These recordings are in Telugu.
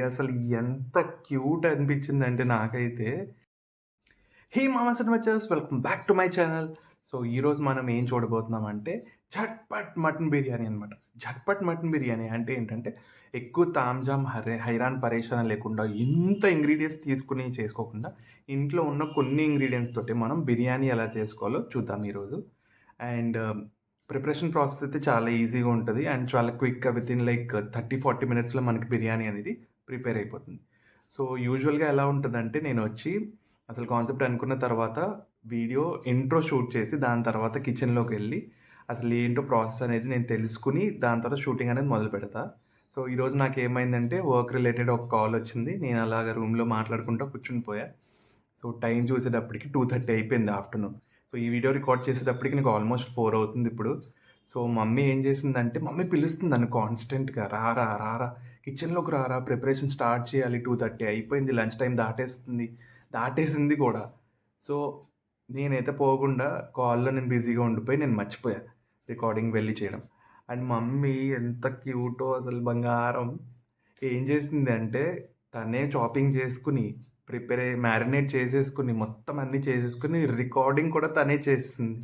అసలు ఎంత క్యూట్ అనిపించిందంటే నాకైతే. Hey mamas and machas, welcome back to my channel. So ఈరోజు మనం ఏం చూడబోతున్నామంటే ఝట్‌పట్ మటన్ బిర్యానీ అనమాట. ఝట్‌పట్ మటన్ బిర్యానీ అంటే ఏంటంటే ఎక్కువ తాంజాం హైరాన్ పరేషాన్ లేకుండా ఇంత ఇంగ్రీడియెంట్స్ తీసుకొని చేసుకోకుండా ఇంట్లో ఉన్న కొన్ని ఇంగ్రీడియెంట్స్ తోటి మనం బిర్యానీ ఎలా చేసుకోవాలో చూద్దాం ఈరోజు. అండ్ ప్రిపరేషన్ ప్రాసెస్ అయితే చాలా ఈజీగా ఉంటది. అండ్ చాలా క్విక్‌గా వితిన్ లైక్ 30, 40 మినిట్స్‌లో మనకి బిర్యానీ అనేది ప్రిపేర్ అయిపోతుంది. సో యూజువల్‌గా ఎలా ఉంటదంటే నేనొచ్చి అసలు కాన్సెప్ట్ అనుకున్న తర్వాత వీడియో ఇంట్రో షూట్ చేసి దాని తర్వాత కిచెన్‌లోకెళ్ళి అసలు ఏంటో ప్రాసెస్ అనేది నేను తెలుసుకొని దాని తర్వాత షూటింగ్ అనేది మొదలుపెడతా. సో ఈరోజు నాకేమైందంటే వర్క్ రిలేటెడ్ ఒక కాల్ వచ్చింది. నేను అలాగా రూమ్‌లో మాట్లాడుకుంటూ కూర్చునిపోయా. సో టైం చూసేటప్పటికి 2:30 అయిపోయింది ఆఫ్టర్‌నూన్. సో ఈ వీడియో రికార్డ్ చేసేటప్పటికి నాకు ఆల్మోస్ట్ 4 అవుతుందిప్పుడు. సో మమ్మీ ఏం చేసిందంటే మమ్మీ పిలుస్తుంది నన్ను కాన్స్టెంట్‌గా రారా, రారా కిచెన్‌లోకి రారా ప్రిపరేషన్ స్టార్ట్ చేయాలి 2:30 అయిపోయింది లంచ్ టైమ్ దాటేసింది కూడా. సో నేనైతే పోకుండా కాల్‌లో నేను బిజీగా ఉండిపోయి నేను మర్చిపోయా రికార్డింగ్ వెళ్లి చేయడం. అండ్ మమ్మీ ఎంత క్యూటో అసలు బంగారం. ఏం చేసిందంటే తనే చాపింగ్ చేసుకొని మ్యారినేట్ చేసేసుకొని మొత్తం అన్నీ చేసేసుకొని రికార్డింగ్ కూడా తనే చేస్తుంది.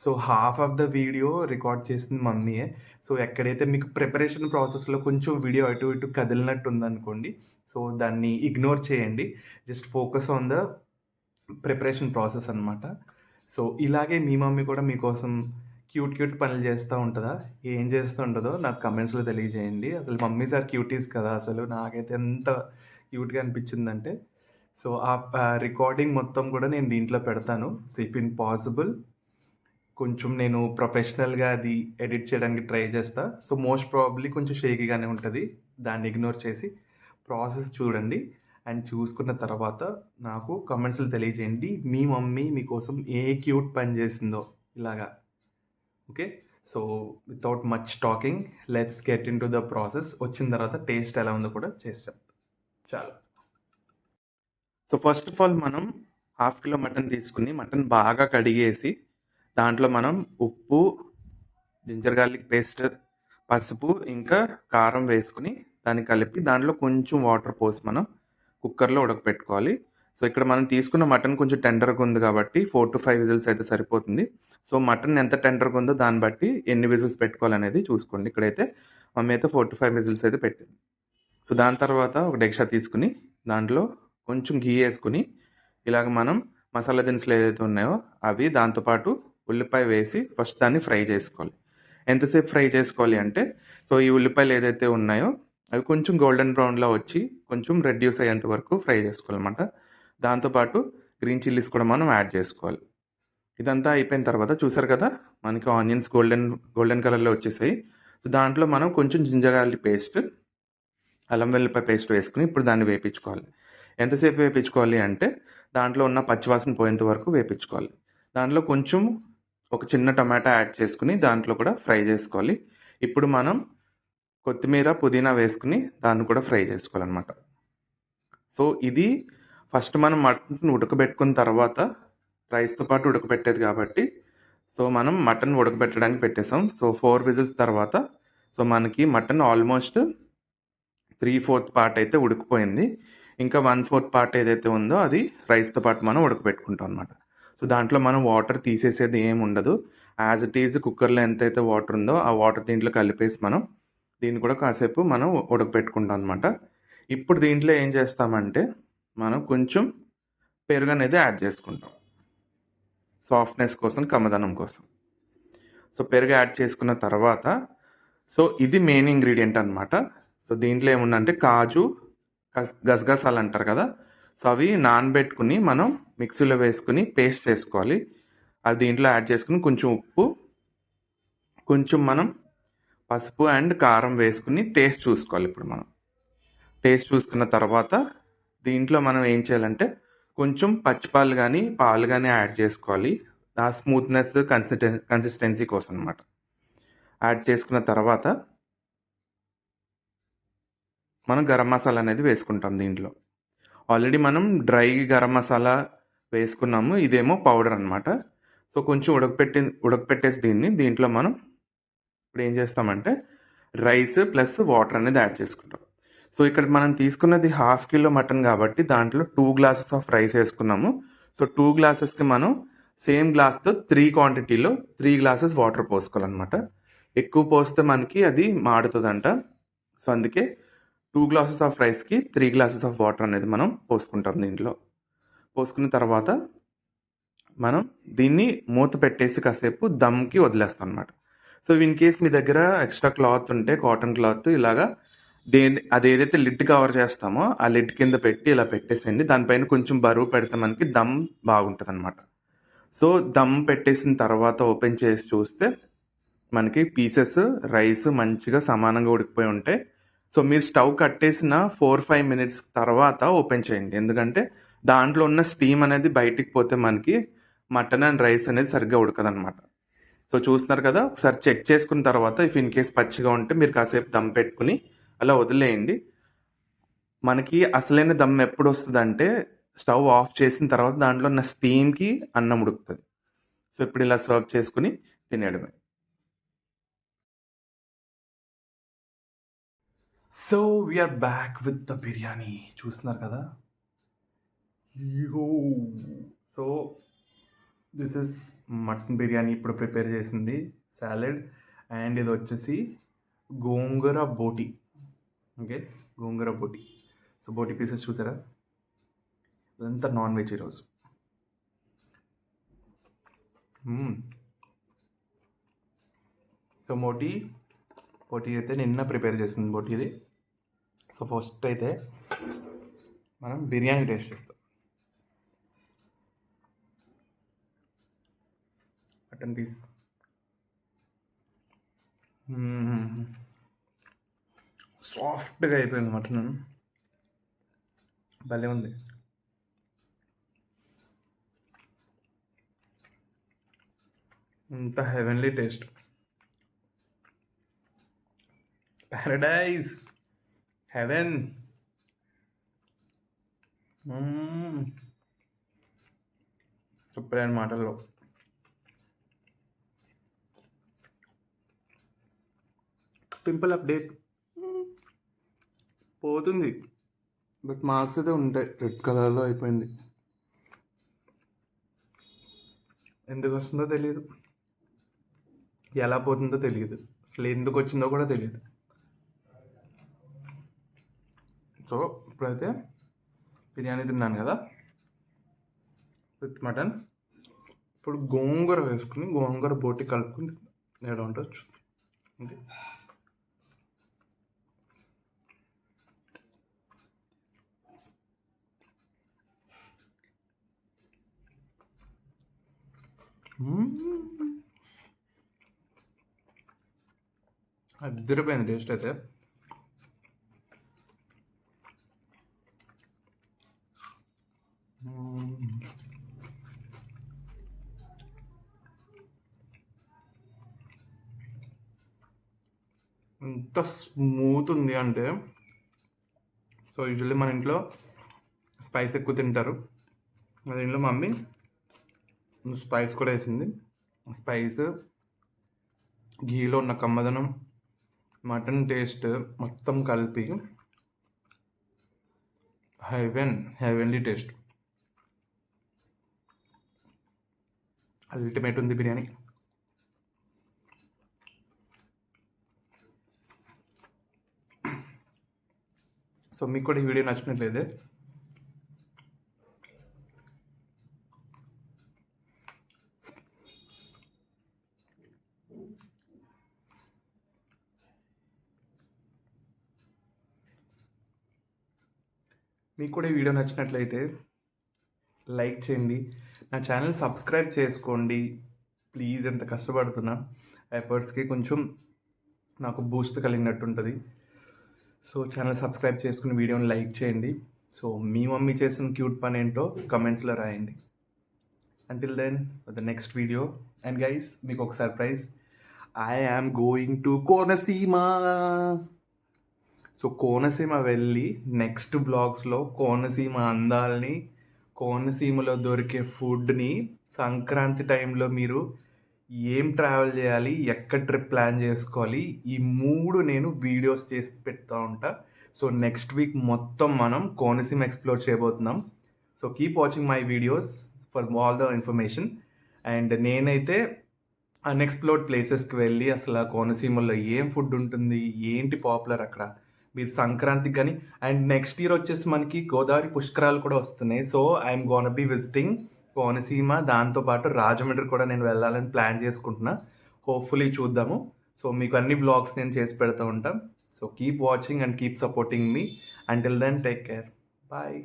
So half of the video record చేసింది మమ్మీయే. సో ఎక్కడైతే మీకు ప్రిపరేషన్ ప్రాసెస్‌లో కొంచెం వీడియో అటు ఇటు కదిలినట్టు ఉందనుకోండి, సో దాన్ని ఇగ్నోర్ చేయండి. Just focus on the preparation process అనమాట. సో ఇలాగే మీ మమ్మీ కూడా మీకోసం క్యూట్ పనులు చేస్తూ ఉంటదా? ఏం చేస్తూ ఉంటదో నాకు కమెంట్స్‌లో తెలియజేయండి. అసలు మమ్మీస్ ఆర్ క్యూటీస్ కదా! అసలు నాకైతే ఎంత క్యూట్‌గా అనిపించిందంటే. సో రికార్డింగ్ మొత్తం కూడా నేను దీంట్లో పెడతాను. సో ఇఫ్ ఇన్ పాసిబుల్ కొంచెం నేను ప్రొఫెషనల్‌గా అది ఎడిట్ చేయడానికి ట్రై చేస్తా. సో మోస్ట్ ప్రాబబ్లీ కొంచెం షేకీగానే ఉంటది. దాన్ని ఇగ్నోర్ చేసి ప్రాసెస్ చూడండి. అండ్ చూసుకున్న తర్వాత నాకు కామెంట్స్‌లో తెలియజేయండి. మీ మమ్మీ మీకోసం ఏ క్యూట్ పని చేసిందో ఇలాగా. Okay. So without much talking let's get into the process. వచ్చిన తర్వాత టేస్ట్ ఎలా ఉందో కూడా చేసి చెప్తా. చాలు. సో ఫస్ట్ ఆఫ్ ఆల్ మనం హాఫ్ కిలో మటన్ తీసుకుని మటన్ బాగా కడిగేసి దాంట్లో మనం ఉప్పు, జింజర్ గార్లిక్ పేస్ట్, పసుపు ఇంకా కారం వేసుకుని దాన్ని కలిపి దాంట్లో కొంచెం వాటర్ పోసి మనం కుక్కర్లో ఉడకపెట్టుకోవాలి. సో ఇక్కడ మనం తీసుకున్న మటన్ కొంచెం టెండర్గా ఉంది కాబట్టి 4-5 విజిల్స్ అయితే సరిపోతుంది. సో మటన్ ఎంత టెండర్గా ఉందో దాన్ని బట్టి ఎన్ని విజిల్స్ పెట్టుకోవాలనేది చూసుకోండి. ఇక్కడైతే మమ్మీ అయితే 4-5 విజిల్స్ అయితే పెట్టింది. సో దాని తర్వాత ఒక డెక్షా తీసుకుని దాంట్లో కొంచెం ఘీ వేసుకుని ఇలాగ మనం మసాలా దినుసులు ఏదైతే ఉన్నాయో అవి దాంతోపాటు ఉల్లిపాయ వేసి ఫస్ట్ దాన్ని ఫ్రై చేసుకోవాలి. ఎంతసేపు ఫ్రై చేసుకోవాలి అంటే సో ఈ ఉల్లిపాయలు ఏదైతే ఉన్నాయో అవి కొంచెం గోల్డెన్ బ్రౌన్లో వచ్చి కొంచెం రెడ్యూస్ అయ్యేంత వరకు ఫ్రై చేసుకోవాలన్నమాట. దాంతోపాటు గ్రీన్ చిల్లీస్ కూడా మనం యాడ్ చేసుకోవాలి. ఇదంతా అయిపోయిన తర్వాత చూసారు కదా మనకి ఆనియన్స్ గోల్డెన్ కలర్లో వచ్చేసాయి. సో దాంట్లో మనం కొంచెం జింజర్ గార్లిక్ పేస్ట్, అల్లం వెల్లిపాయ పేస్ట్ వేసుకుని ఇప్పుడు దాన్ని వేయించుకోవాలి. ఎంతసేపు వేయించుకోవాలి అంటే దాంట్లో ఉన్న పచ్చివాసన పోయేంత వరకు వేయించుకోవాలి. దాంట్లో కొంచెం ఒక చిన్న టమాటా యాడ్ చేసుకుని దాంట్లో కూడా ఫ్రై చేసుకోవాలి. ఇప్పుడు మనం కొత్తిమీర, పుదీనా వేసుకుని దాన్ని కూడా ఫ్రై చేసుకోవాలన్నమాట. సో ఇది ఫస్ట్ మనం మటన్ ఉడకబెట్టుకున్న తర్వాత రైస్తో పాటు ఉడకబెట్టేది కాబట్టి సో మనం మటన్ ఉడకబెట్టడానికి పెట్టేసాం. సో 4 విజిల్స్ తర్వాత సో మనకి మటన్ ఆల్మోస్ట్ 3/4 పార్ట్ అయితే ఉడికిపోయింది. ఇంకా 1/4 పార్ట్ ఏదైతే ఉందో అది రైస్తో పాటు మనం ఉడకబెట్టుకుంటాం అనమాట. సో దాంట్లో మనం వాటర్ తీసేసేది ఏమి ఉండదు. యాజ్ ఇట్ ఈజ్ కుక్కర్లో ఎంతైతే వాటర్ ఉందో ఆ వాటర్ దీంట్లో కలిపేసి మనం దీన్ని కూడా కాసేపు మనం ఉడకబెట్టుకుంటాం అనమాట. ఇప్పుడు దీంట్లో ఏం చేస్తామంటే మనం కొంచెం పెరుగు అనేది యాడ్ చేసుకుంటాం సాఫ్ట్నెస్ కోసం, కమ్మదనం కోసం. సో పెరుగు యాడ్ చేసుకున్న తర్వాత సో ఇది మెయిన్ ఇంగ్రీడియంట్ అనమాట. సో దీంట్లో ఏముందంటే కాజు, గసగసాలు అంటారు కదా, సో అవి నానబెట్టుకుని మనం మిక్సీలో వేసుకుని పేస్ట్ చేసుకోవాలి. అది దీంట్లో యాడ్ చేసుకుని కొంచెం ఉప్పు, కొంచెం మనం పసుపు అండ్ కారం వేసుకుని టేస్ట్ చూసుకోవాలి. ఇప్పుడు మనం టేస్ట్ చూసుకున్న తర్వాత దీంట్లో మనం ఏం చేయాలంటే కొంచెం పచ్చిపాలు కానీ పాలు కానీ యాడ్ చేసుకోవాలి. ఆ స్మూత్నెస్ కన్సిస్టెన్సీ కోసం అనమాట. యాడ్ చేసుకున్న తర్వాత మనం గరం మసాలా అనేది వేసుకుంటాం. దీంట్లో ఆల్రెడీ మనం డ్రై గరం మసాలా వేసుకున్నాము, ఇదేమో పౌడర్ అనమాట. సో కొంచెం ఉడకపెట్టేసి దీంట్లో మనం ఇప్పుడు ఏం చేస్తామంటే రైస్ ప్లస్ వాటర్ అనేది యాడ్ చేసుకుంటాం. సో ఇక్కడ మనం తీసుకున్నది 1/2 కిలో మటన్ కాబట్టి దాంట్లో 2 గ్లాసెస్ ఆఫ్ రైస్ వేసుకున్నాము. సో 2 గ్లాసెస్కి మనం సేమ్ గ్లాస్తో 3 క్వాంటిటీలో 3 గ్లాసెస్ వాటర్ పోసుకోవాలన్నమాట. ఎక్కువ పోస్తే మనకి అది మాడుతుందంట. సో అందుకే 2 గ్లాసెస్ ఆఫ్ రైస్కి 3 గ్లాసెస్ ఆఫ్ వాటర్ అనేది మనం పోసుకుంటాం. దీంట్లో పోసుకున్న తర్వాత మనం దీన్ని మూత పెట్టేసి కాసేపు దమ్కి వదిలేస్తాం అనమాట. సో ఇన్ కేస్ మీ దగ్గర ఎక్స్ట్రా క్లాత్ ఉంటే కాటన్ క్లాత్ ఇలాగా అది ఏదైతే లిడ్ కవర్ చేస్తామో ఆ లిడ్ కింద పెట్టి ఇలా పెట్టేసేయండి. దానిపైన కొంచెం బరువు పెడితే మనకి దమ్ బాగుంటుంది అనమాట. సో దమ్ పెట్టేసిన తర్వాత ఓపెన్ చేసి చూస్తే మనకి పీసెస్ రైస్ మంచిగా సమానంగా ఉడికిపోయి ఉంటాయి. సో మీరు స్టవ్ కట్టేసిన 4-5 మినిట్స్ తర్వాత ఓపెన్ చేయండి. ఎందుకంటే దాంట్లో ఉన్న స్టీమ్ అనేది బయటికి పోతే మనకి మటన్ అండ్ రైస్ అనేది సరిగ్గా ఉడకదనమాట. సో చూస్తున్నారు కదా, ఒకసారి చెక్ చేసుకున్న తర్వాత ఇఫ్ ఇన్ కేస్ పచ్చిగా ఉంటే మీరు కాసేపు దమ్ పెట్టుకుని అలా వదిలేయండి. మనకి అసలైన దమ్ ఎప్పుడు వస్తుందంటే స్టవ్ ఆఫ్ చేసిన తర్వాత దాంట్లో ఉన్న స్టీమ్కి అన్నం ఉడుకుతుంది. సో ఇప్పుడు ఇలా సర్వ్ చేసుకుని తినేయడమే. So we are back with the biryani. చూస్తున్నారు కదా. So this is mutton biryani ఇప్పుడు ప్రిపేర్ చేసింది, సాలెడ్, అండ్ ఇది వచ్చేసి గోంగూర బోటి. ఓకే, గోంగూర బోటి. సో బోటి పీసెస్ చూసారా, ఇదంతా నాన్ వెజ్ ఈరోజు. సో బోటి అయితే నిన్న ప్రిపేర్ చేసింది బోటిది. సో ఫస్ట్ అయితే మనం బిర్యానీ టేస్ట్ చేస్తాం. మటన్ పీస్ సాఫ్ట్గా అయిపోయింది మటన్, భలే ఉంది. ఇంత హెవెన్లీ టేస్ట్, ప్యారడైజ్, హెవెన్. చెప్పలేని మాటల్లో. పింపుల్ అప్డేట్ పోతుంది, బట్ మార్క్స్ అయితే ఉంటాయి. రెడ్ కలర్లో అయిపోయింది, ఎందుకు వస్తుందో తెలియదు, ఎలా పోతుందో తెలియదు, అసలు ఎందుకు వచ్చిందో కూడా తెలియదు. సో ఇప్పుడైతే బిర్యానీ తిన్నాను కదా విత్ మటన్. ఇప్పుడు గోంగూర వేసుకుని గోంగూర బోటి కలుపుకుని ఎలా ఉండొచ్చు. ఓకే, అదిరిపోయింది టేస్ట్ అయితే. ఎంత స్మూత్ ఉంది అంటే, సో యూజువల్లీ మన ఇంట్లో స్పైస్ ఎక్కువ తింటారు, మన ఇంట్లో మమ్మీ స్పైస్ కూడా వేసింది. స్పైస్, ఘీలో ఉన్న కమ్మదనం, మటన్ టేస్ట్ మొత్తం కలిపి హెవెన్లీ టేస్ట్. అల్టిమేట్ ఉంది బిర్యానీ. సో మీకు కూడా ఈ వీడియో నచ్చినట్లయితే లైక్ చేయండి, నా ఛానల్ సబ్స్క్రైబ్ చేసుకోండి ప్లీజ్. ఎంత కష్టపడుతున్నా, ఎఫర్ట్స్కి కొంచెం నాకు బూస్ట్ కలిగినట్టు ఉంటుంది. సో ఛానల్ సబ్స్క్రైబ్ చేసుకుని వీడియోని లైక్ చేయండి. సో మీ మమ్మీ చేసిన క్యూట్ పని ఏంటో కమెంట్స్లో రాయండి. Until then the next video. And guys, మీకు ఒక surprise, I am going to Konaseema. So Konaseema వెళ్ళి నెక్స్ట్ బ్లాగ్స్లో కోనసీమ అందాలని, కోనసీమలో దొరికే ఫుడ్ని, సంక్రాంతి టైంలో మీరు ఏం ట్రావెల్ చేయాలి, ఎక్కడ ట్రిప్ ప్లాన్ చేసుకోవాలి, ఈ 3 నేను వీడియోస్ చేసి పెడతా ఉంటా. సో నెక్స్ట్ వీక్ మొత్తం మనం కోనసీమ ఎక్స్ప్లోర్ చేయబోతున్నాం. So keep watching my videos for all the information. And నేనైతే అన్ఎక్స్ప్లోర్డ్ ప్లేసెస్కి వెళ్ళి అసలు ఆ కోనసీమలో ఏం ఫుడ్ ఉంటుంది, ఏంటి పాపులర్ అక్కడ, మీరు సంక్రాంతికి కానీ, అండ్ నెక్స్ట్ ఇయర్ వచ్చేసి మనకి గోదావరి పుష్కరాలు కూడా వస్తున్నాయి. So I'm gonna be visiting Konaseema, దాంతోపాటు రాజమండ్రి కూడా నేను వెళ్ళాలని ప్లాన్ చేసుకుంటున్నా. హోప్ఫుల్లీ చూద్దాము. సో మీకు అన్ని వ్లాగ్స్ నేను చేసి పెడతా ఉంటాం. So keep watching and keep supporting మీ. Until then take care. Bye.